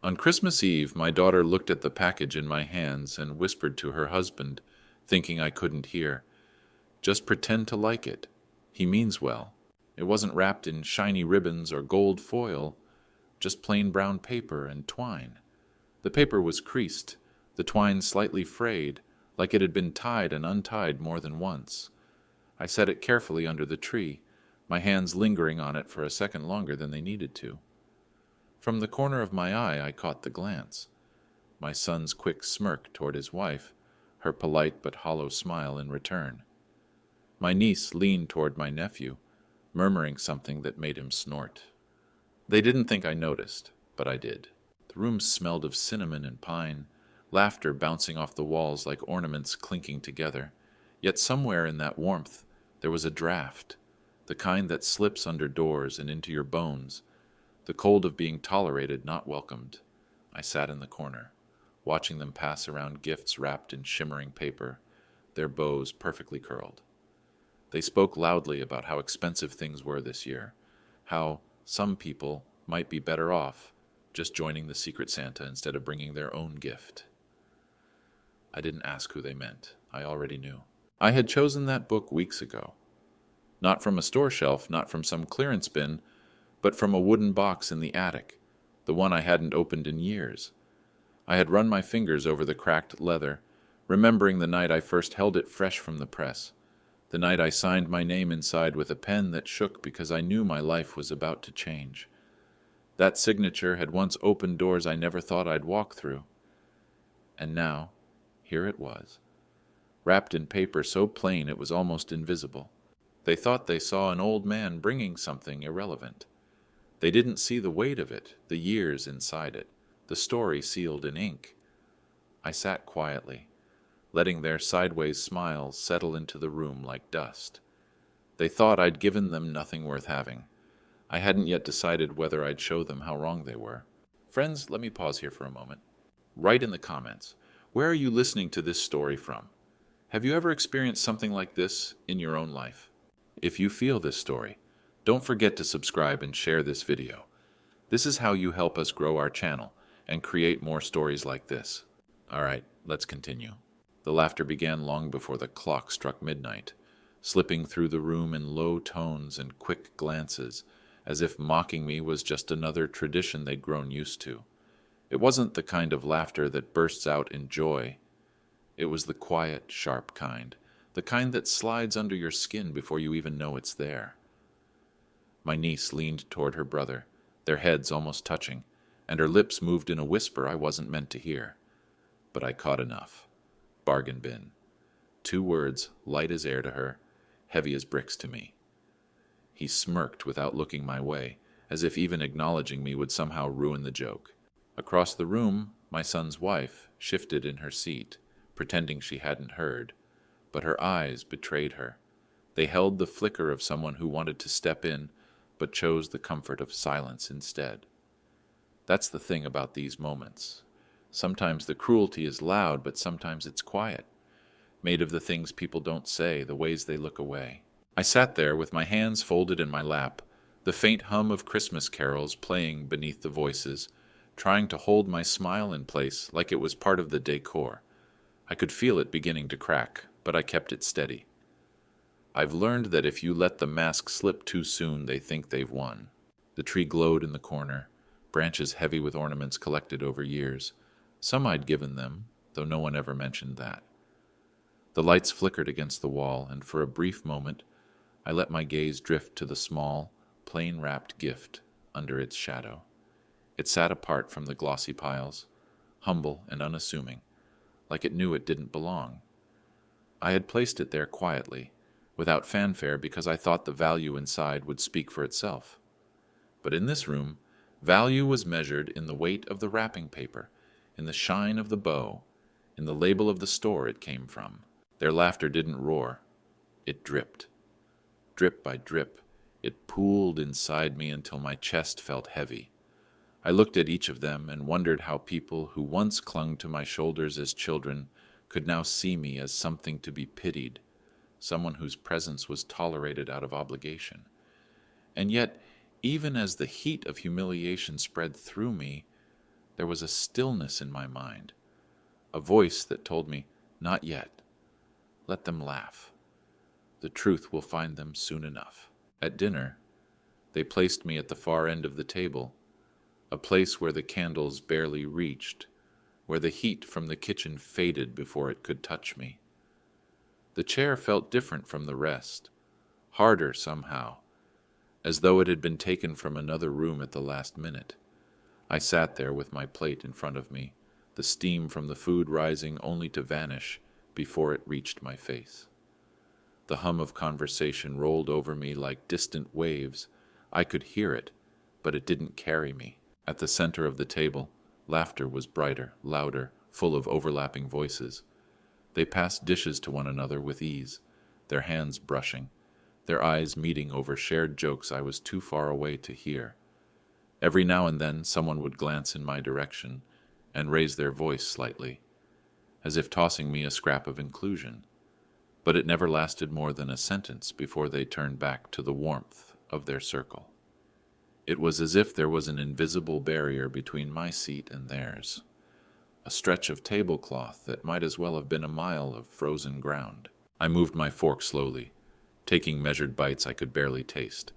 On Christmas Eve, my daughter looked at the package in my hands and whispered to her husband, thinking I couldn't hear, "Just pretend to like it. He means well." It wasn't wrapped in shiny ribbons or gold foil, just plain brown paper and twine. The paper was creased, the twine slightly frayed, like it had been tied and untied more than once. I set it carefully under the tree, my hands lingering on it for a second longer than they needed to. From the corner of my eye, I caught the glance. My son's quick smirk toward his wife, her polite but hollow smile in return. My niece leaned toward my nephew, murmuring something that made him snort. They didn't think I noticed, but I did. The room smelled of cinnamon and pine, laughter bouncing off the walls like ornaments clinking together. Yet somewhere in that warmth there was a draft, the kind that slips under doors and into your bones, the cold of being tolerated, not welcomed. I sat in the corner, watching them pass around gifts wrapped in shimmering paper, their bows perfectly curled. They spoke loudly about how expensive things were this year, how some people might be better off just joining the Secret Santa instead of bringing their own gift. I didn't ask who they meant. I already knew. I had chosen that book weeks ago. Not from a store shelf, not from some clearance bin, but from a wooden box in the attic, the one I hadn't opened in years. I had run my fingers over the cracked leather, remembering the night I first held it fresh from the press, the night I signed my name inside with a pen that shook because I knew my life was about to change. That signature had once opened doors I never thought I'd walk through. And now, here it was, wrapped in paper so plain it was almost invisible. They thought they saw an old man bringing something irrelevant. They didn't see the weight of it, the years inside it, the story sealed in ink. I sat quietly, letting their sideways smiles settle into the room like dust. They thought I'd given them nothing worth having. I hadn't yet decided whether I'd show them how wrong they were. Friends, let me pause here for a moment. Write in the comments, where are you listening to this story from? Have you ever experienced something like this in your own life? If you feel this story, don't forget to subscribe and share this video. This is how you help us grow our channel and create more stories like this. All right, let's continue. The laughter began long before the clock struck midnight, slipping through the room in low tones and quick glances, as if mocking me was just another tradition they'd grown used to. It wasn't the kind of laughter that bursts out in joy. It was the quiet, sharp kind, the kind that slides under your skin before you even know it's there. My niece leaned toward her brother, their heads almost touching, and her lips moved in a whisper I wasn't meant to hear. But I caught enough. Bargain bin. 2 words, light as air to her, heavy as bricks to me. He smirked without looking my way, as if even acknowledging me would somehow ruin the joke. Across the room, my son's wife shifted in her seat, pretending she hadn't heard, but her eyes betrayed her. They held the flicker of someone who wanted to step in, but chose the comfort of silence instead. That's the thing about these moments. Sometimes the cruelty is loud, but sometimes it's quiet, made of the things people don't say, the ways they look away. I sat there with my hands folded in my lap, the faint hum of Christmas carols playing beneath the voices, trying to hold my smile in place like it was part of the decor. I could feel it beginning to crack, but I kept it steady. I've learned that if you let the mask slip too soon, they think they've won. The tree glowed in the corner, branches heavy with ornaments collected over years. Some I'd given them, though no one ever mentioned that. The lights flickered against the wall, and for a brief moment, I let my gaze drift to the small, plain-wrapped gift under its shadow. It sat apart from the glossy piles, humble and unassuming, like it knew it didn't belong. I had placed it there quietly, without fanfare, because I thought the value inside would speak for itself. But in this room, value was measured in the weight of the wrapping paper, in the shine of the bow, in the label of the store it came from. Their laughter didn't roar. It dripped. Drip by drip, it pooled inside me until my chest felt heavy. I looked at each of them and wondered how people who once clung to my shoulders as children could now see me as something to be pitied, someone whose presence was tolerated out of obligation. And yet, even as the heat of humiliation spread through me, There was a stillness in my mind, a voice that told me, "Not yet. Let them laugh. The truth will find them soon enough." At dinner, they placed me at the far end of the table, a place where the candles barely reached, where the heat from the kitchen faded before it could touch me. The chair felt different from the rest, harder somehow, as though it had been taken from another room at the last minute. I sat there with my plate in front of me, the steam from the food rising only to vanish before it reached my face. The hum of conversation rolled over me like distant waves. I could hear it, but it didn't carry me. At the center of the table, laughter was brighter, louder, full of overlapping voices. They passed dishes to one another with ease, their hands brushing, their eyes meeting over shared jokes I was too far away to hear. Every now and then someone would glance in my direction and raise their voice slightly, as if tossing me a scrap of inclusion. But it never lasted more than a sentence before they turned back to the warmth of their circle. It was as if there was an invisible barrier between my seat and theirs, a stretch of tablecloth that might as well have been a mile of frozen ground. I moved my fork slowly, taking measured bites I could barely taste.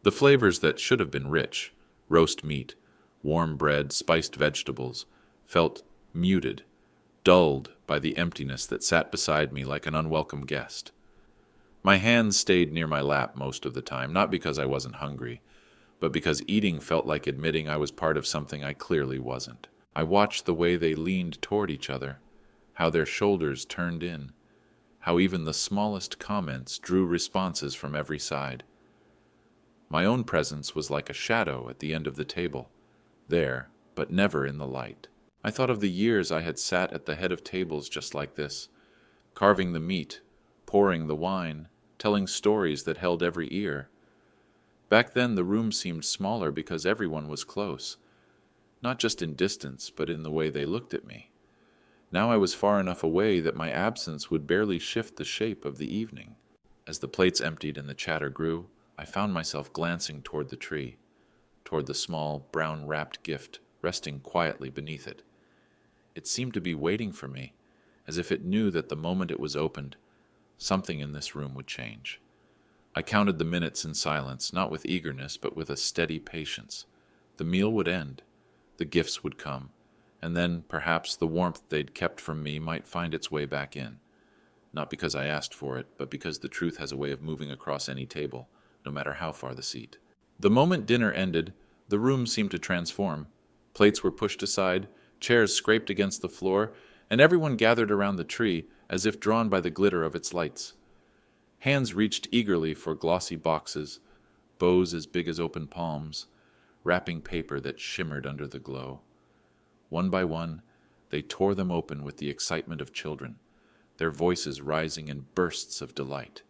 The flavors that should have been rich, roast meat, warm bread, spiced vegetables, felt muted, dulled by the emptiness that sat beside me like an unwelcome guest. My hands stayed near my lap most of the time, not because I wasn't hungry, but because eating felt like admitting I was part of something I clearly wasn't. I watched the way they leaned toward each other, how their shoulders turned in, how even the smallest comments drew responses from every side. My own presence was like a shadow at the end of the table, there, but never in the light. I thought of the years I had sat at the head of tables just like this, carving the meat, pouring the wine, telling stories that held every ear. Back then the room seemed smaller because everyone was close, not just in distance, but in the way they looked at me. Now I was far enough away that my absence would barely shift the shape of the evening. As the plates emptied and the chatter grew, I found myself glancing toward the tree, toward the small, brown-wrapped gift resting quietly beneath it. It seemed to be waiting for me, as if it knew that the moment it was opened, something in this room would change. I counted the minutes in silence, not with eagerness, but with a steady patience. The meal would end, the gifts would come, and then perhaps the warmth they'd kept from me might find its way back in. Not because I asked for it, but because the truth has a way of moving across any table, no matter how far the seat. The moment dinner ended, the room seemed to transform. Plates were pushed aside, chairs scraped against the floor, and everyone gathered around the tree as if drawn by the glitter of its lights. Hands reached eagerly for glossy boxes, bows as big as open palms, wrapping paper that shimmered under the glow. One by one, they tore them open with the excitement of children, their voices rising in bursts of delight.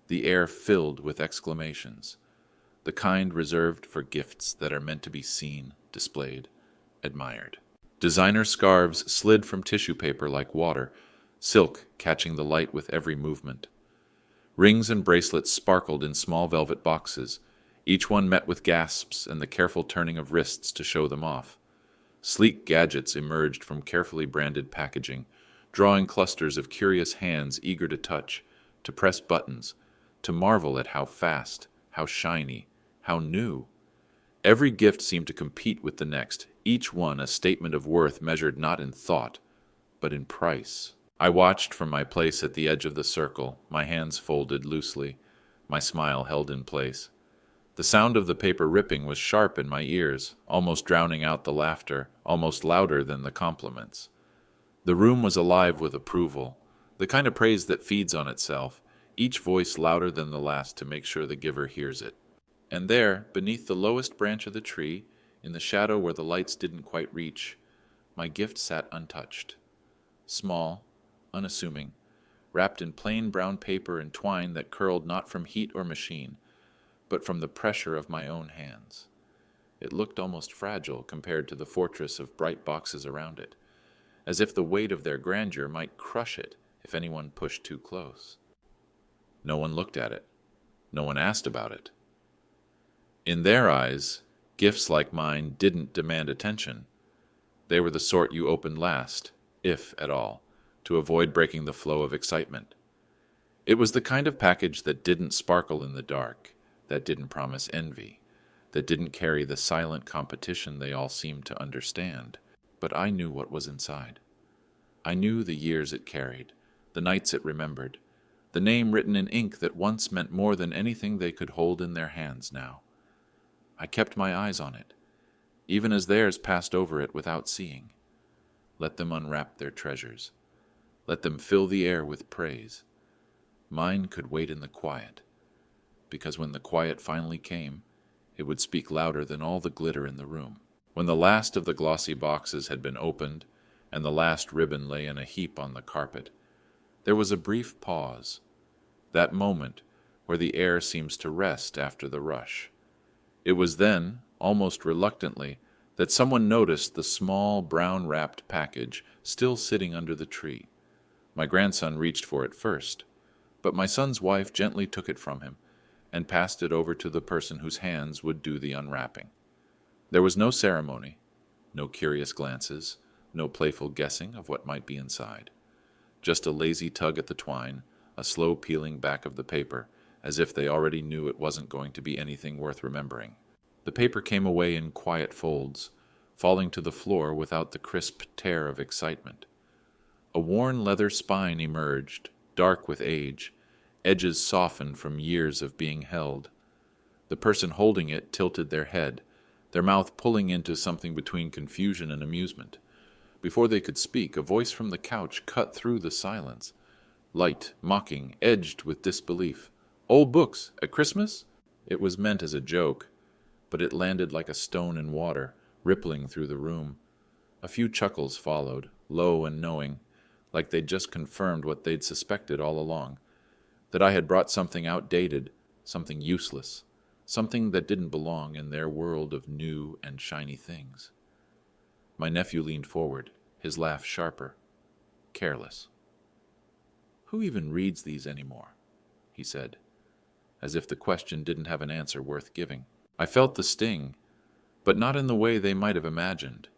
The air filled with exclamations, the kind reserved for gifts that are meant to be seen, displayed, admired. Designer scarves slid from tissue paper like water, silk catching the light with every movement. Rings and bracelets sparkled in small velvet boxes, each one met with gasps and the careful turning of wrists to show them off. Sleek gadgets emerged from carefully branded packaging, drawing clusters of curious hands eager to touch, to press buttons, to marvel at how fast, how shiny, how new. Every gift seemed to compete with the next, each one a statement of worth measured not in thought, but in price. I watched from my place at the edge of the circle, my hands folded loosely, my smile held in place. The sound of the paper ripping was sharp in my ears, almost drowning out the laughter, almost louder than the compliments. The room was alive with approval, the kind of praise that feeds on itself, each voice louder than the last to make sure the giver hears it. And there, beneath the lowest branch of the tree, in the shadow where the lights didn't quite reach, my gift sat untouched. Small, unassuming, wrapped in plain brown paper and twine that curled not from heat or machine, but from the pressure of my own hands. It looked almost fragile compared to the fortress of bright boxes around it, as if the weight of their grandeur might crush it if anyone pushed too close. No one looked at it. No one asked about it. In their eyes, gifts like mine didn't demand attention. They were the sort you opened last, if at all, to avoid breaking the flow of excitement. It was the kind of package that didn't sparkle in the dark, that didn't promise envy, that didn't carry the silent competition they all seemed to understand. But I knew what was inside. I knew the years it carried, the nights it remembered, the name written in ink that once meant more than anything they could hold in their hands now. I kept my eyes on it, even as theirs passed over it without seeing. Let them unwrap their treasures. Let them fill the air with praise. Mine could wait in the quiet, because when the quiet finally came, it would speak louder than all the glitter in the room. When the last of the glossy boxes had been opened, and the last ribbon lay in a heap on the carpet, there was a brief pause, that moment where the air seems to rest after the rush. It was then, almost reluctantly, that someone noticed the small brown-wrapped package still sitting under the tree. My grandson reached for it first, but my son's wife gently took it from him and passed it over to the person whose hands would do the unwrapping. There was no ceremony, no curious glances, no playful guessing of what might be inside. Just a lazy tug at the twine, a slow peeling back of the paper, as if they already knew it wasn't going to be anything worth remembering. The paper came away in quiet folds, falling to the floor without the crisp tear of excitement. A worn leather spine emerged, dark with age, edges softened from years of being held. The person holding it tilted their head, their mouth pulling into something between confusion and amusement. Before they could speak, a voice from the couch cut through the silence. Light, mocking, edged with disbelief. "Old books, at Christmas?" It was meant as a joke, but it landed like a stone in water, rippling through the room. A few chuckles followed, low and knowing, like they'd just confirmed what they'd suspected all along, that I had brought something outdated, something useless, something that didn't belong in their world of new and shiny things. My nephew leaned forward, his laugh sharper, careless. "Who even reads these anymore?" he said, as if the question didn't have an answer worth giving. I felt the sting, but not in the way they might have imagined.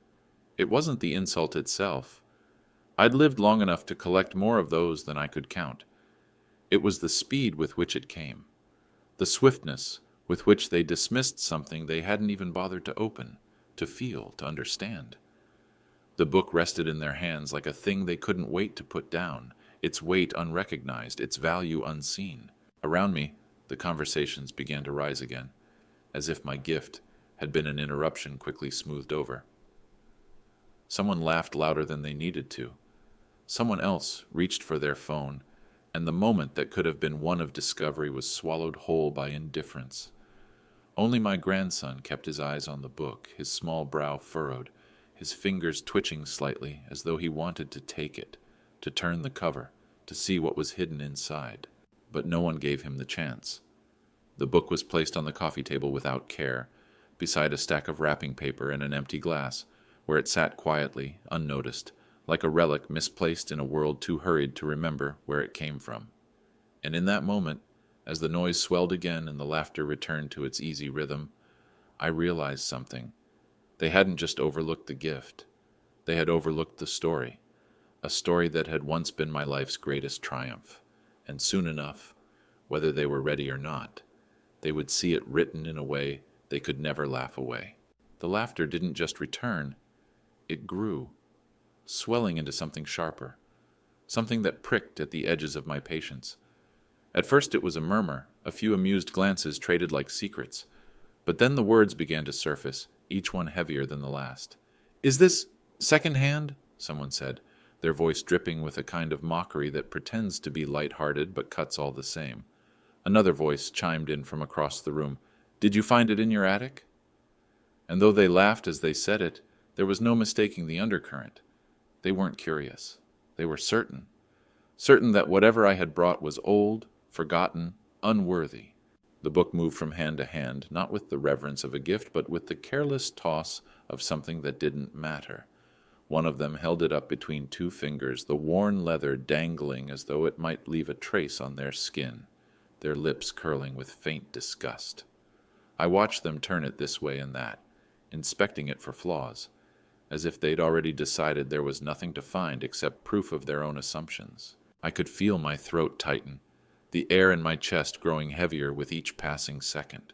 It wasn't the insult itself. I'd lived long enough to collect more of those than I could count. It was the speed with which it came, the swiftness with which they dismissed something they hadn't even bothered to open, to feel, to understand. The book rested in their hands like a thing they couldn't wait to put down, its weight unrecognized, its value unseen. Around me, the conversations began to rise again, as if my gift had been an interruption quickly smoothed over. Someone laughed louder than they needed to. Someone else reached for their phone, and the moment that could have been one of discovery was swallowed whole by indifference. Only my grandson kept his eyes on the book, his small brow furrowed, his fingers twitching slightly as though he wanted to take it, to turn the cover, to see what was hidden inside. But no one gave him the chance. The book was placed on the coffee table without care, beside a stack of wrapping paper and an empty glass, where it sat quietly, unnoticed, like a relic misplaced in a world too hurried to remember where it came from. And in that moment, as the noise swelled again and the laughter returned to its easy rhythm, I realized something. They hadn't just overlooked the gift. They had overlooked the story, a story that had once been my life's greatest triumph. And soon enough, whether they were ready or not, they would see it written in a way they could never laugh away. The laughter didn't just return, it grew, swelling into something sharper, something that pricked at the edges of my patience. At first it was a murmur, a few amused glances traded like secrets, but then the words began to surface, each one heavier than the last. "Is this second-hand?" someone said, their voice dripping with a kind of mockery that pretends to be light-hearted but cuts all the same. Another voice chimed in from across the room. "Did you find it in your attic?" And though they laughed as they said it, there was no mistaking the undercurrent. They weren't curious. They were certain. Certain that whatever I had brought was old, forgotten, unworthy. The book moved from hand to hand, not with the reverence of a gift, but with the careless toss of something that didn't matter. One of them held it up between two fingers, the worn leather dangling as though it might leave a trace on their skin, their lips curling with faint disgust. I watched them turn it this way and that, inspecting it for flaws, as if they'd already decided there was nothing to find except proof of their own assumptions. I could feel my throat tighten, the air in my chest growing heavier with each passing second.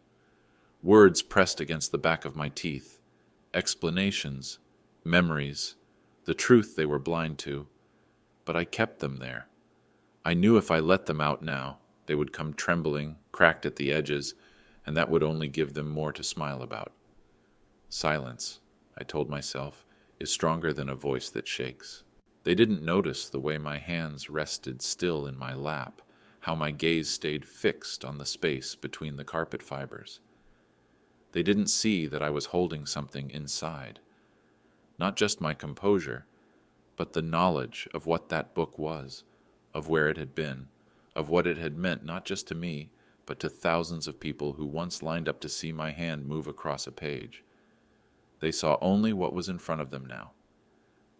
Words pressed against the back of my teeth, explanations, memories, the truth they were blind to, but I kept them there. I knew if I let them out now, they would come trembling, cracked at the edges, and that would only give them more to smile about. Silence, I told myself, is stronger than a voice that shakes. They didn't notice the way my hands rested still in my lap, how my gaze stayed fixed on the space between the carpet fibers. They didn't see that I was holding something inside. Not just my composure, but the knowledge of what that book was, of where it had been, of what it had meant not just to me, but to thousands of people who once lined up to see my hand move across a page. They saw only what was in front of them now.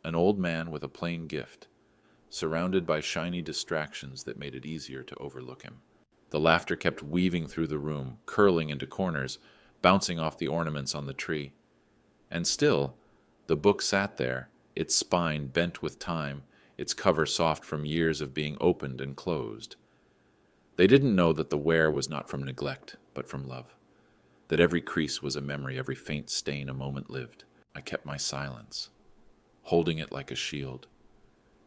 An old man with a plain gift, surrounded by shiny distractions that made it easier to overlook him. The laughter kept weaving through the room, curling into corners, bouncing off the ornaments on the tree. And still, the book sat there, its spine bent with time, its cover soft from years of being opened and closed. They didn't know that the wear was not from neglect, but from love, that every crease was a memory, every faint stain a moment lived. I kept my silence, holding it like a shield,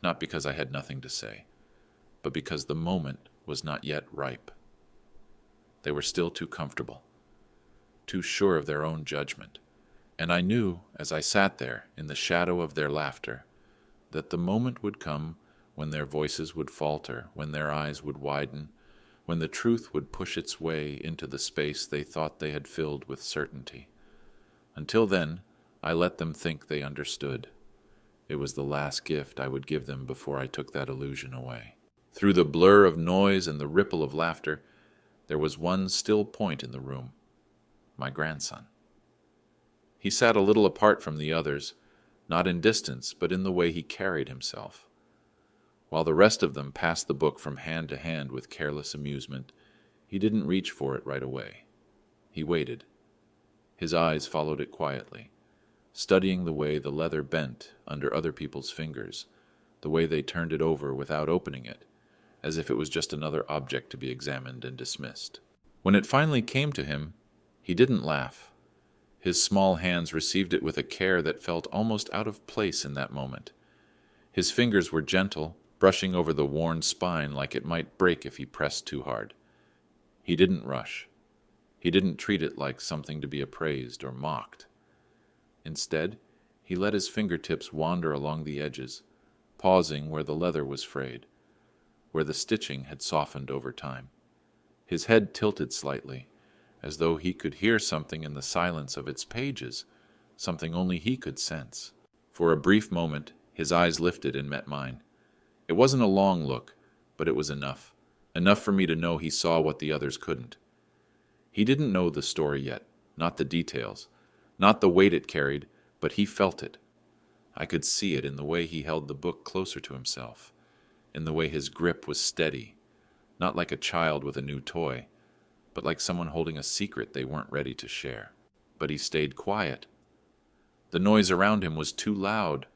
not because I had nothing to say, but because the moment was not yet ripe. They were still too comfortable, too sure of their own judgment, and I knew, as I sat there in the shadow of their laughter, that the moment would come when their voices would falter, when their eyes would widen, when the truth would push its way into the space they thought they had filled with certainty. Until then, I let them think they understood. It was the last gift I would give them before I took that illusion away. Through the blur of noise and the ripple of laughter, there was one still point in the room, my grandson. He sat a little apart from the others, not in distance, but in the way he carried himself. While the rest of them passed the book from hand to hand with careless amusement, he didn't reach for it right away. He waited. His eyes followed it quietly, studying the way the leather bent under other people's fingers, the way they turned it over without opening it, as if it was just another object to be examined and dismissed. When it finally came to him, he didn't laugh. His small hands received it with a care that felt almost out of place in that moment. His fingers were gentle, brushing over the worn spine like it might break if he pressed too hard. He didn't rush. He didn't treat it like something to be appraised or mocked. Instead, he let his fingertips wander along the edges, pausing where the leather was frayed, where the stitching had softened over time. His head tilted slightly, as though he could hear something in the silence of its pages, something only he could sense. For a brief moment, his eyes lifted and met mine. It wasn't a long look, but it was enough for me to know he saw what the others couldn't. He didn't know the story yet, not the details, not the weight it carried, but he felt it. I could see it in the way he held the book closer to himself, in the way his grip was steady, not like a child with a new toy, but like someone holding a secret they weren't ready to share. But he stayed quiet. The noise around him was too loud,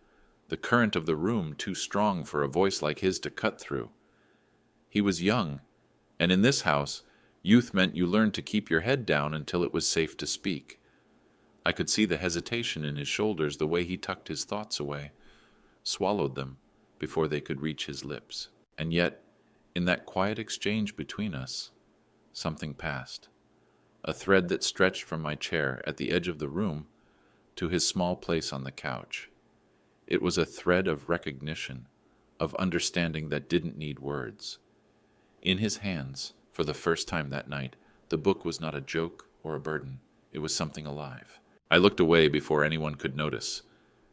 the current of the room too strong for a voice like his to cut through. He was young, and in this house, youth meant you learned to keep your head down until it was safe to speak. I could see the hesitation in his shoulders, the way he tucked his thoughts away, swallowed them before they could reach his lips. And yet, in that quiet exchange between us, something passed. A thread that stretched from my chair at the edge of the room to his small place on the couch. It was a thread of recognition, of understanding that didn't need words. In his hands, for the first time that night, the book was not a joke or a burden. It was something alive. I looked away before anyone could notice,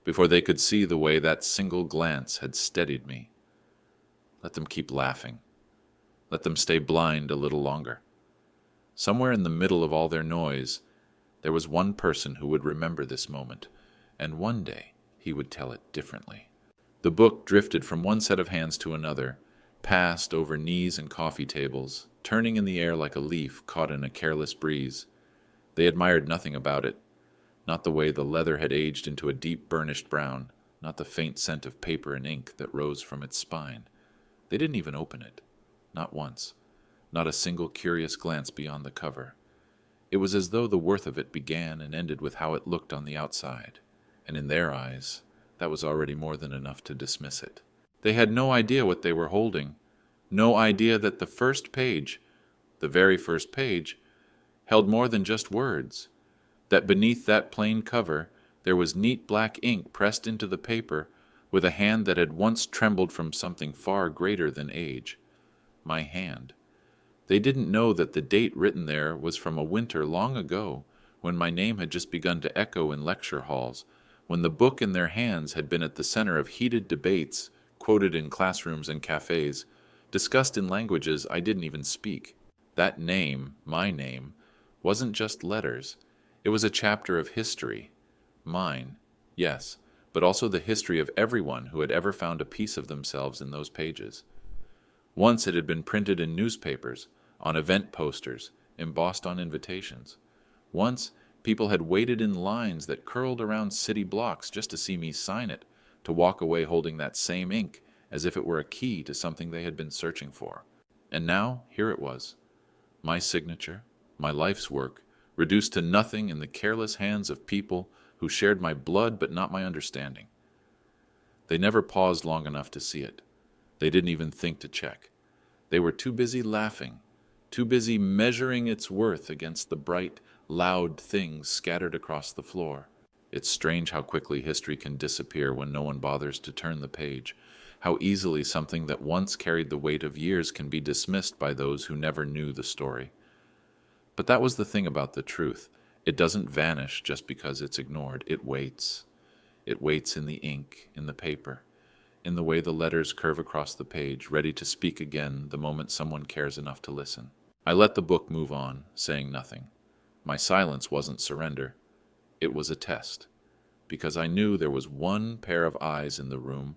before they could see the way that single glance had steadied me. Let them keep laughing. Let them stay blind a little longer. Somewhere in the middle of all their noise, there was one person who would remember this moment, and one day he would tell it differently. The book drifted from one set of hands to another, passed over knees and coffee tables, turning in the air like a leaf caught in a careless breeze. They admired nothing about it, Not the way the leather had aged into a deep burnished brown, not the faint scent of paper and ink that rose from its spine. They didn't even open it. Not once. Not a single curious glance beyond the cover. It was as though the worth of it began and ended with how it looked on the outside, and in their eyes, that was already more than enough to dismiss it. They had no idea what they were holding, no idea that the first page, the very first page, held more than just words, that beneath that plain cover there was neat black ink pressed into the paper with a hand that had once trembled from something far greater than age. My hand. They didn't know that the date written there was from a winter long ago, when my name had just begun to echo in lecture halls, when the book in their hands had been at the center of heated debates, quoted in classrooms and cafes, discussed in languages I didn't even speak. That name, my name, wasn't just letters. It was a chapter of history. Mine, yes, but also the history of everyone who had ever found a piece of themselves in those pages. Once it had been printed in newspapers, on event posters, embossed on invitations. Once people had waited in lines that curled around city blocks just to see me sign it, to walk away holding that same ink as if it were a key to something they had been searching for. And now, here it was. My signature, my life's work, reduced to nothing in the careless hands of people who shared my blood but not my understanding. They never paused long enough to see it. They didn't even think to check. They were too busy laughing, too busy measuring its worth against the bright, loud things scattered across the floor. It's strange how quickly history can disappear when no one bothers to turn the page, how easily something that once carried the weight of years can be dismissed by those who never knew the story. But that was the thing about the truth. It doesn't vanish just because it's ignored. It waits. It waits in the ink, in the paper, in the way the letters curve across the page, ready to speak again the moment someone cares enough to listen. I let the book move on, saying nothing. My silence wasn't surrender. It was a test, because I knew there was one pair of eyes in the room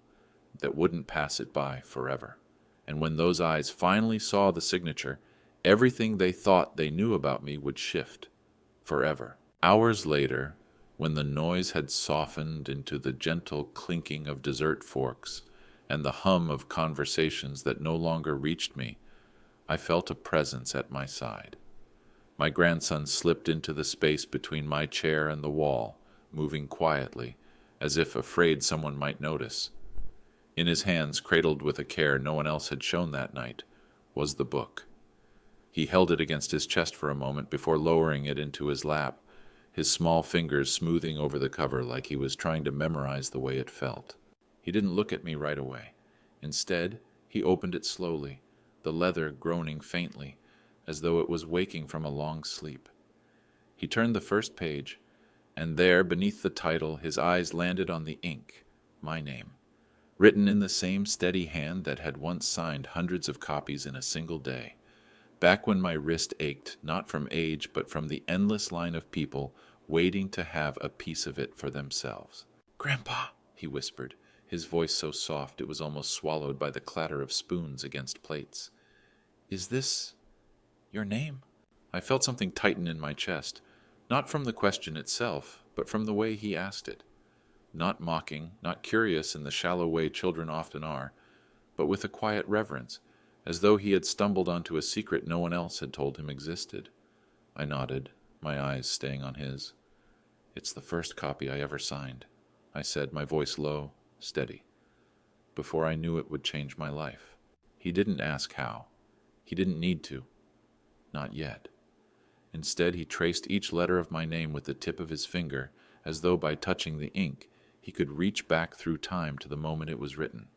that wouldn't pass it by forever. And when those eyes finally saw the signature, everything they thought they knew about me would shift, forever. Hours later, when the noise had softened into the gentle clinking of dessert forks and the hum of conversations that no longer reached me, I felt a presence at my side. My grandson slipped into the space between my chair and the wall, moving quietly, as if afraid someone might notice. In his hands, cradled with a care no one else had shown that night, was the book. He held it against his chest for a moment before lowering it into his lap, his small fingers smoothing over the cover like he was trying to memorize the way it felt. He didn't look at me right away. Instead, he opened it slowly, the leather groaning faintly, as though it was waking from a long sleep. He turned the first page, and there, beneath the title, his eyes landed on the ink, my name, written in the same steady hand that had once signed hundreds of copies in a single day. Back when my wrist ached, not from age, but from the endless line of people waiting to have a piece of it for themselves. "Grandpa," he whispered, his voice so soft it was almost swallowed by the clatter of spoons against plates. "Is this your name?" I felt something tighten in my chest, not from the question itself, but from the way he asked it. Not mocking, not curious in the shallow way children often are, but with a quiet reverence, as though he had stumbled onto a secret no one else had told him existed. I nodded, my eyes staying on his. "It's the first copy I ever signed," I said, my voice low, steady. "Before I knew it would change my life." He didn't ask how. He didn't need to. Not yet. Instead, he traced each letter of my name with the tip of his finger, as though by touching the ink, he could reach back through time to the moment it was written.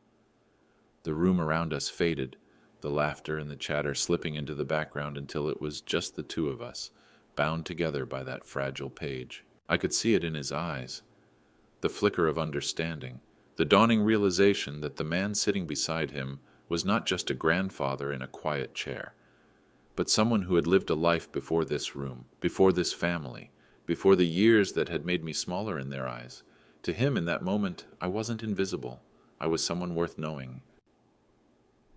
The room around us faded, the laughter and the chatter slipping into the background until it was just the two of us, bound together by that fragile page. I could see it in his eyes, the flicker of understanding, the dawning realization that the man sitting beside him was not just a grandfather in a quiet chair, but someone who had lived a life before this room, before this family, before the years that had made me smaller in their eyes. To him in that moment, I wasn't invisible. I was someone worth knowing.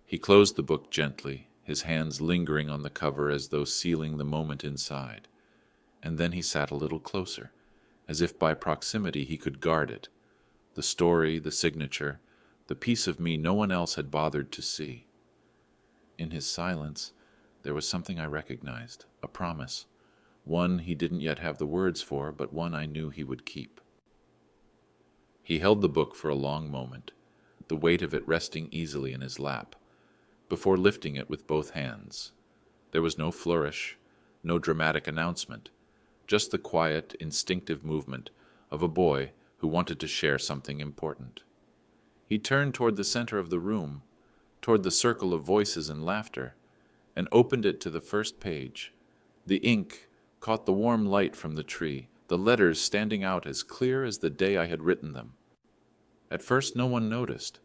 He closed the book gently, his hands lingering on the cover as though sealing the moment inside. And then he sat a little closer, as if by proximity he could guard it. The story, the signature, the piece of me no one else had bothered to see. In his silence, there was something I recognized, a promise, one he didn't yet have the words for, but one I knew he would keep. He held the book for a long moment, the weight of it resting easily in his lap, before lifting it with both hands. There was no flourish, no dramatic announcement, just the quiet, instinctive movement of a boy who wanted to share something important. He turned toward the center of the room, toward the circle of voices and laughter, and opened it to the first page. The ink caught the warm light from the tree, the letters standing out as clear as the day I had written them. At first no one noticed.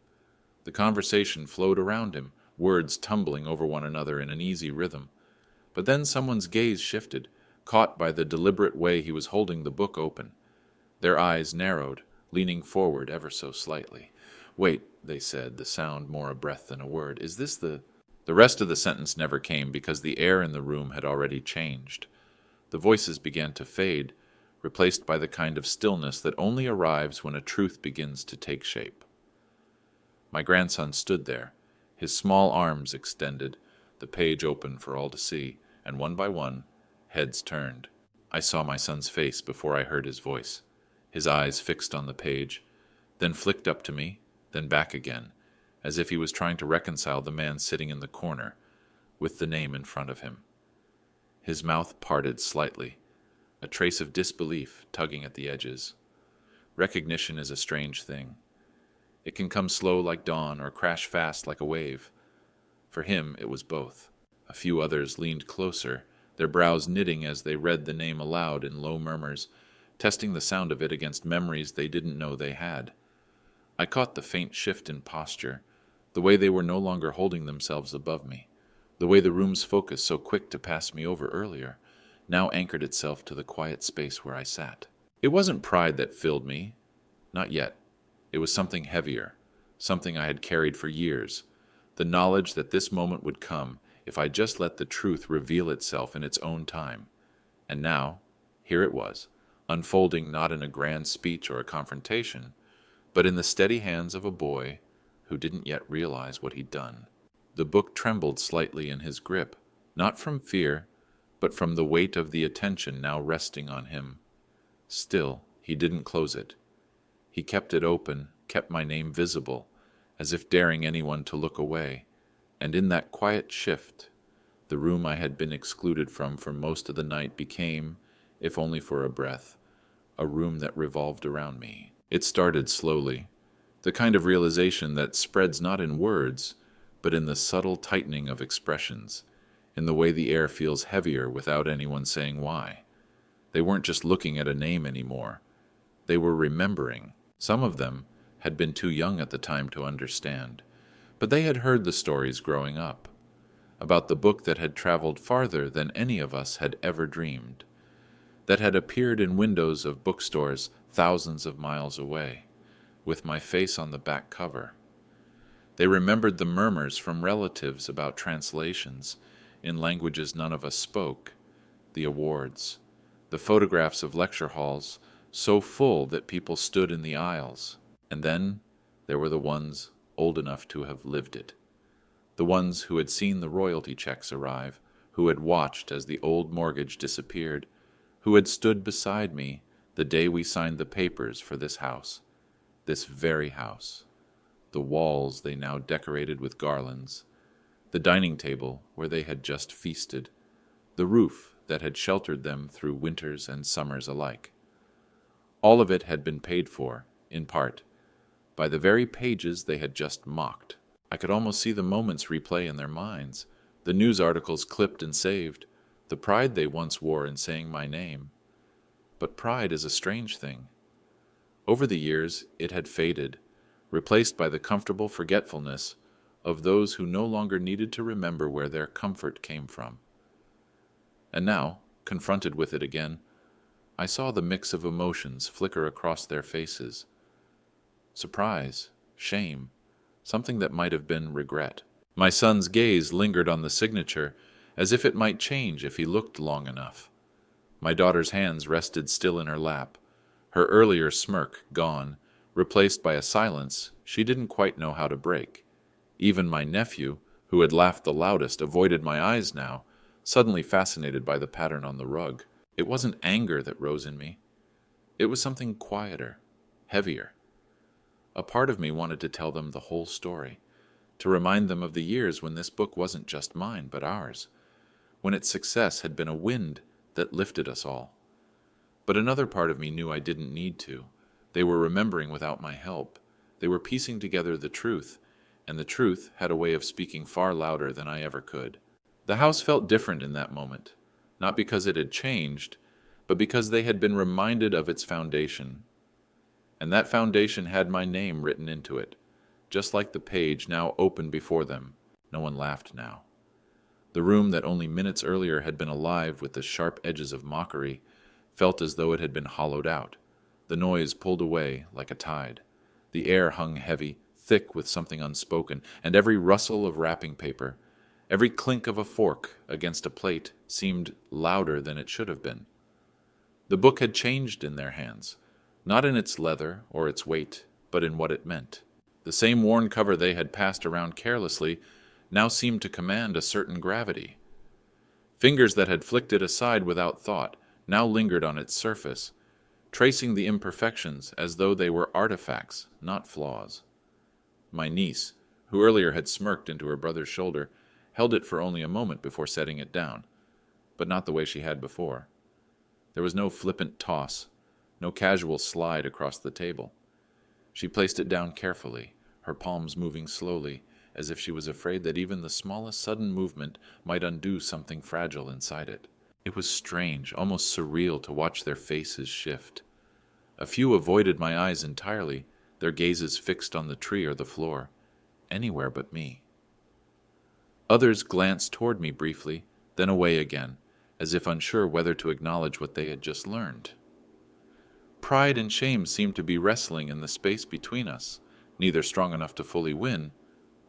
The conversation flowed around him, words tumbling over one another in an easy rhythm. But then someone's gaze shifted, caught by the deliberate way he was holding the book open. Their eyes narrowed, leaning forward ever so slightly. "Wait," they said, the sound more a breath than a word. "Is this the—" The rest of the sentence never came because the air in the room had already changed. The voices began to fade, replaced by the kind of stillness that only arrives when a truth begins to take shape. My grandson stood there, his small arms extended, the page open for all to see, and one by one, heads turned. I saw my son's face before I heard his voice, his eyes fixed on the page, then flicked up to me, then back again, as if he was trying to reconcile the man sitting in the corner, with the name in front of him. His mouth parted slightly, a trace of disbelief tugging at the edges. Recognition is a strange thing. It can come slow like dawn or crash fast like a wave. For him, it was both. A few others leaned closer, their brows knitting as they read the name aloud in low murmurs, testing the sound of it against memories they didn't know they had. I caught the faint shift in posture, the way they were no longer holding themselves above me, the way the room's focus, so quick to pass me over earlier, now anchored itself to the quiet space where I sat. It wasn't pride that filled me, not yet. It was something heavier, something I had carried for years, the knowledge that this moment would come if I just let the truth reveal itself in its own time. And now, here it was, unfolding not in a grand speech or a confrontation, but in the steady hands of a boy who didn't yet realize what he'd done. The book trembled slightly in his grip, not from fear, but from the weight of the attention now resting on him. Still, he didn't close it. He kept it open, kept my name visible, as if daring anyone to look away, and in that quiet shift, the room I had been excluded from for most of the night became, if only for a breath, a room that revolved around me. It started slowly, the kind of realization that spreads not in words, but in the subtle tightening of expressions, in the way the air feels heavier without anyone saying why. They weren't just looking at a name anymore. They were remembering. Some of them had been too young at the time to understand, but they had heard the stories growing up, about the book that had traveled farther than any of us had ever dreamed, that had appeared in windows of bookstores thousands of miles away, with my face on the back cover. They remembered the murmurs from relatives about translations in languages none of us spoke, the awards, the photographs of lecture halls so full that people stood in the aisles, and then there were the ones old enough to have lived it, the ones who had seen the royalty checks arrive, who had watched as the old mortgage disappeared, who had stood beside me the day we signed the papers for this house, this very house, the walls they now decorated with garlands, the dining table where they had just feasted, the roof that had sheltered them through winters and summers alike. All of it had been paid for, in part, by the very pages they had just mocked. I could almost see the moments replay in their minds, the news articles clipped and saved, the pride they once wore in saying my name. But pride is a strange thing. Over the years, it had faded, replaced by the comfortable forgetfulness of those who no longer needed to remember where their comfort came from. And now, confronted with it again, I saw the mix of emotions flicker across their faces. Surprise, shame, something that might have been regret. My son's gaze lingered on the signature, as if it might change if he looked long enough. My daughter's hands rested still in her lap, her earlier smirk gone, replaced by a silence she didn't quite know how to break. Even my nephew, who had laughed the loudest, avoided my eyes now, suddenly fascinated by the pattern on the rug. It wasn't anger that rose in me. It was something quieter, heavier. A part of me wanted to tell them the whole story, to remind them of the years when this book wasn't just mine, but ours, when its success had been a wind that lifted us all. But another part of me knew I didn't need to. They were remembering without my help. They were piecing together the truth, and the truth had a way of speaking far louder than I ever could. The house felt different in that moment, not because it had changed, but because they had been reminded of its foundation. And that foundation had my name written into it, just like the page now open before them. No one laughed now. The room that only minutes earlier had been alive with the sharp edges of mockery felt as though it had been hollowed out. The noise pulled away like a tide. The air hung heavy, thick with something unspoken, and every rustle of wrapping paper, every clink of a fork against a plate seemed louder than it should have been. The book had changed in their hands, not in its leather or its weight, but in what it meant. The same worn cover they had passed around carelessly now seemed to command a certain gravity. Fingers that had flicked it aside without thought now lingered on its surface, tracing the imperfections as though they were artifacts, not flaws. My niece, who earlier had smirked into her brother's shoulder, held it for only a moment before setting it down, but not the way she had before. There was no flippant toss, no casual slide across the table. She placed it down carefully, her palms moving slowly, as if she was afraid that even the smallest sudden movement might undo something fragile inside it. It was strange, almost surreal, to watch their faces shift. A few avoided my eyes entirely, their gazes fixed on the tree or the floor, anywhere but me. Others glanced toward me briefly, then away again, as if unsure whether to acknowledge what they had just learned. Pride and shame seemed to be wrestling in the space between us, neither strong enough to fully win,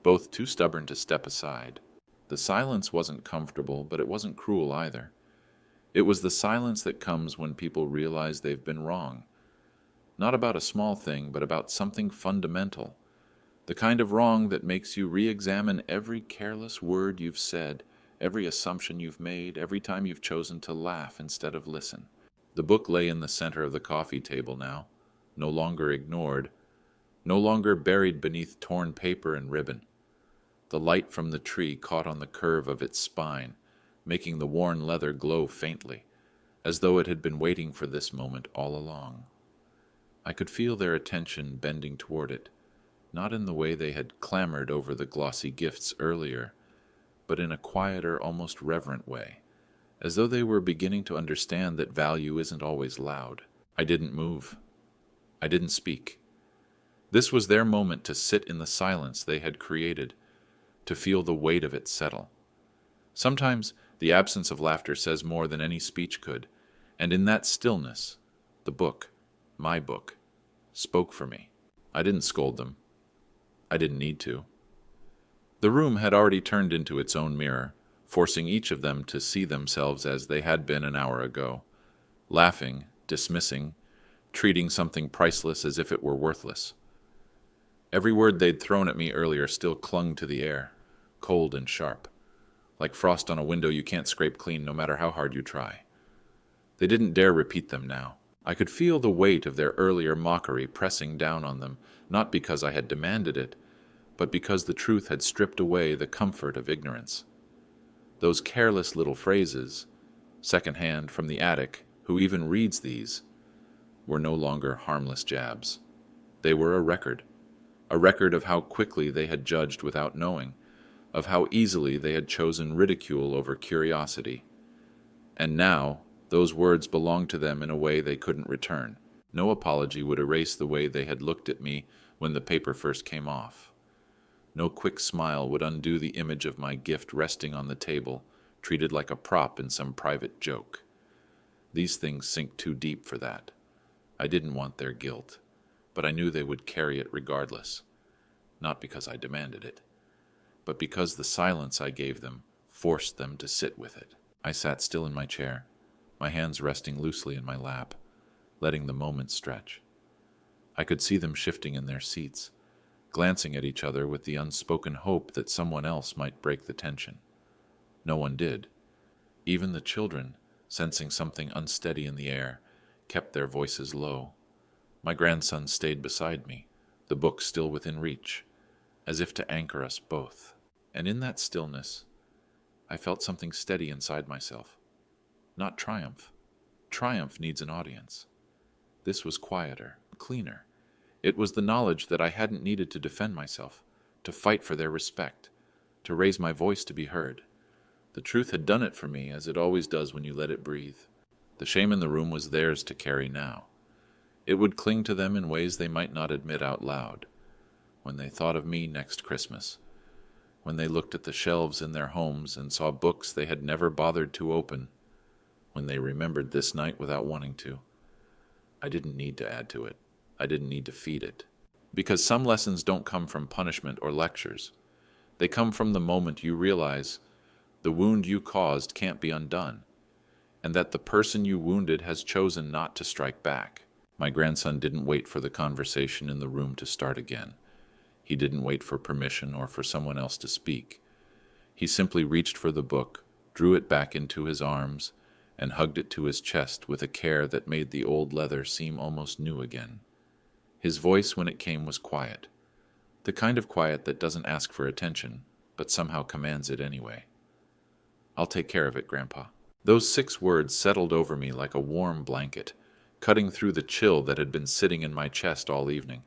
both too stubborn to step aside. The silence wasn't comfortable, but it wasn't cruel either. It was the silence that comes when people realize they've been wrong. Not about a small thing, but about something fundamental. The kind of wrong that makes you re-examine every careless word you've said, every assumption you've made, every time you've chosen to laugh instead of listen. The book lay in the center of the coffee table now, no longer ignored, no longer buried beneath torn paper and ribbon. The light from the tree caught on the curve of its spine, making the worn leather glow faintly, as though it had been waiting for this moment all along. I could feel their attention bending toward it, not in the way they had clamored over the glossy gifts earlier, but in a quieter, almost reverent way, as though they were beginning to understand that value isn't always loud. I didn't move. I didn't speak. This was their moment to sit in the silence they had created, to feel the weight of it settle. Sometimes the absence of laughter says more than any speech could, and in that stillness, the book, my book, spoke for me. I didn't scold them. I didn't need to. The room had already turned into its own mirror, forcing each of them to see themselves as they had been an hour ago, laughing, dismissing, treating something priceless as if it were worthless. Every word they'd thrown at me earlier still clung to the air, cold and sharp, like frost on a window you can't scrape clean no matter how hard you try. They didn't dare repeat them now. I could feel the weight of their earlier mockery pressing down on them, not because I had demanded it, but because the truth had stripped away the comfort of ignorance. Those careless little phrases, second-hand from the attic, who even reads these, were no longer harmless jabs. They were a record of how quickly they had judged without knowing, of how easily they had chosen ridicule over curiosity. And now, those words belonged to them in a way they couldn't return. No apology would erase the way they had looked at me when the paper first came off. No quick smile would undo the image of my gift resting on the table, treated like a prop in some private joke. These things sink too deep for that. I didn't want their guilt, but I knew they would carry it regardless, not because I demanded it, but because the silence I gave them forced them to sit with it. I sat still in my chair, my hands resting loosely in my lap, letting the moment stretch. I could see them shifting in their seats, glancing at each other with the unspoken hope that someone else might break the tension. No one did. Even the children, sensing something unsteady in the air, kept their voices low. My grandson stayed beside me, the book still within reach, as if to anchor us both. And in that stillness, I felt something steady inside myself. Not triumph. Triumph needs an audience. This was quieter, cleaner. It was the knowledge that I hadn't needed to defend myself, to fight for their respect, to raise my voice to be heard. The truth had done it for me, as it always does when you let it breathe. The shame in the room was theirs to carry now. It would cling to them in ways they might not admit out loud. When they thought of me next Christmas, when they looked at the shelves in their homes and saw books they had never bothered to open, when they remembered this night without wanting to. I didn't need to add to it. I didn't need to feed it. Because some lessons don't come from punishment or lectures. They come from the moment you realize the wound you caused can't be undone, and that the person you wounded has chosen not to strike back. My grandson didn't wait for the conversation in the room to start again. He didn't wait for permission or for someone else to speak. He simply reached for the book, drew it back into his arms, and hugged it to his chest with a care that made the old leather seem almost new again. His voice, when it came, was quiet. The kind of quiet that doesn't ask for attention, but somehow commands it anyway. "I'll take care of it, Grandpa." Those 6 words settled over me like a warm blanket, cutting through the chill that had been sitting in my chest all evening.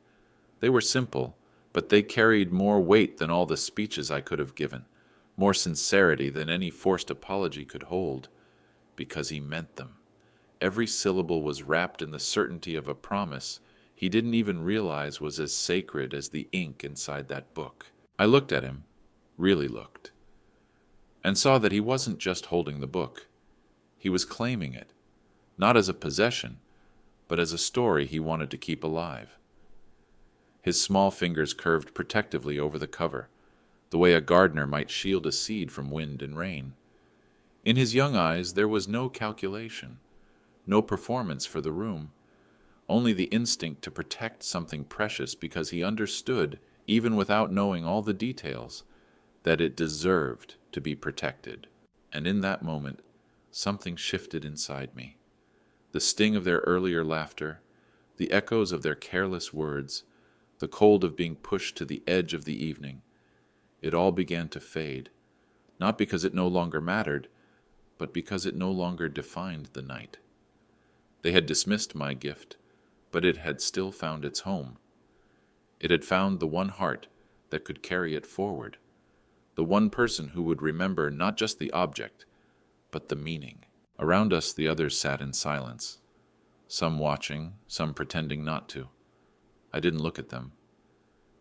They were simple, but they carried more weight than all the speeches I could have given, more sincerity than any forced apology could hold, because he meant them. Every syllable was wrapped in the certainty of a promise he didn't even realize was as sacred as the ink inside that book. I looked at him, really looked, and saw that he wasn't just holding the book. He was claiming it, not as a possession, but as a story he wanted to keep alive. His small fingers curved protectively over the cover, the way a gardener might shield a seed from wind and rain. In his young eyes there was no calculation, no performance for the room, only the instinct to protect something precious because he understood, even without knowing all the details, that it deserved to be protected. And in that moment, something shifted inside me. The sting of their earlier laughter, the echoes of their careless words, the cold of being pushed to the edge of the evening, it all began to fade, not because it no longer mattered, but because it no longer defined the night. They had dismissed my gift, but it had still found its home. It had found the one heart that could carry it forward, the one person who would remember not just the object, but the meaning. Around us the others sat in silence, some watching, some pretending not to. I didn't look at them.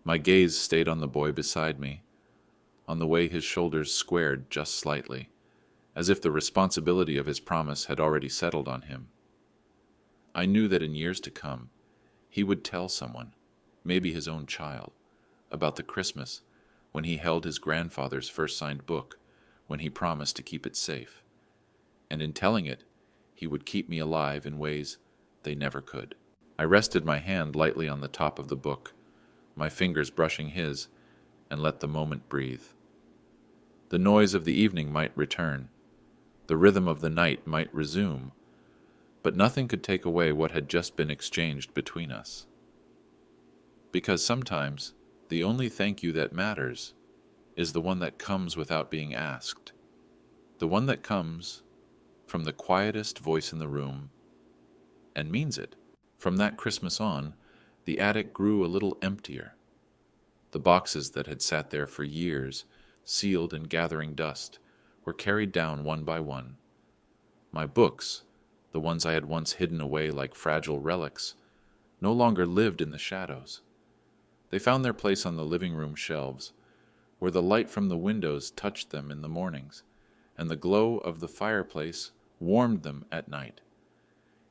My gaze stayed on the boy beside me, on the way his shoulders squared just slightly, as if the responsibility of his promise had already settled on him. I knew that in years to come, he would tell someone, maybe his own child, about the Christmas when he held his grandfather's first signed book, when he promised to keep it safe. And in telling it, he would keep me alive in ways they never could. I rested my hand lightly on the top of the book, my fingers brushing his, and let the moment breathe. The noise of the evening might return, the rhythm of the night might resume, but nothing could take away what had just been exchanged between us. Because sometimes the only thank you that matters is the one that comes without being asked, the one that comes from the quietest voice in the room and means it. From that Christmas on, the attic grew a little emptier. The boxes that had sat there for years, sealed and gathering dust, were carried down one by one. My books, the ones I had once hidden away like fragile relics, no longer lived in the shadows. They found their place on the living room shelves, where the light from the windows touched them in the mornings, and the glow of the fireplace warmed them at night.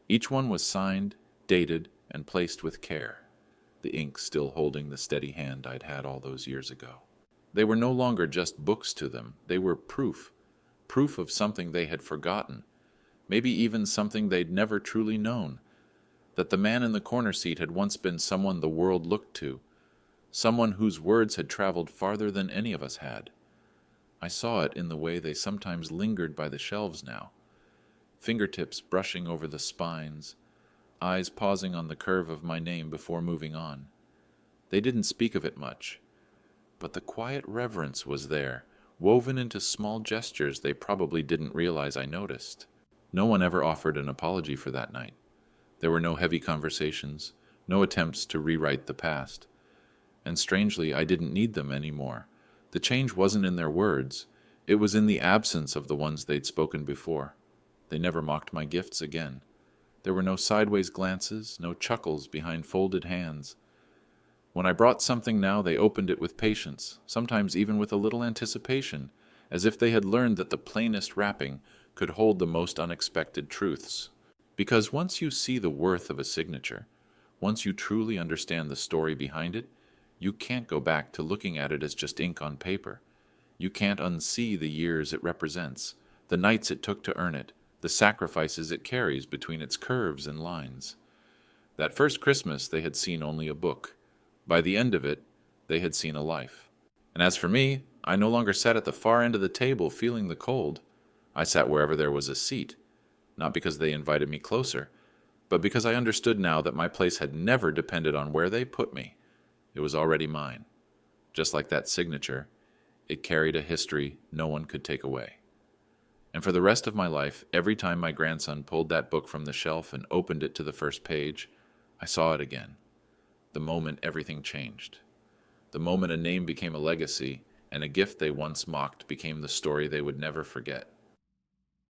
Each one was signed, dated, and placed with care, the ink still holding the steady hand I'd had all those years ago. They were no longer just books to them. They were proof of something they had forgotten, maybe even something they'd never truly known, that the man in the corner seat had once been someone the world looked to, someone whose words had traveled farther than any of us had. I saw it in the way they sometimes lingered by the shelves now, fingertips brushing over the spines, eyes pausing on the curve of my name before moving on. They didn't speak of it much, but the quiet reverence was there, woven into small gestures they probably didn't realize I noticed. No one ever offered an apology for that night. There were no heavy conversations, no attempts to rewrite the past. And strangely, I didn't need them anymore. The change wasn't in their words, it was in the absence of the ones they'd spoken before. They never mocked my gifts again. There were no sideways glances, no chuckles behind folded hands. When I brought something now, they opened it with patience, sometimes even with a little anticipation, as if they had learned that the plainest wrapping could hold the most unexpected truths. Because once you see the worth of a signature, once you truly understand the story behind it, you can't go back to looking at it as just ink on paper. You can't unsee the years it represents, the nights it took to earn it, the sacrifices it carries between its curves and lines. That first Christmas, they had seen only a book. By the end of it, they had seen a life. And as for me, I no longer sat at the far end of the table feeling the cold. I sat wherever there was a seat, not because they invited me closer, but because I understood now that my place had never depended on where they put me. It was already mine. Just like that signature, it carried a history no one could take away. And for the rest of my life, every time my grandson pulled that book from the shelf and opened it to the first page, I saw it again. The moment everything changed. The moment a name became a legacy, and a gift they once mocked became the story they would never forget.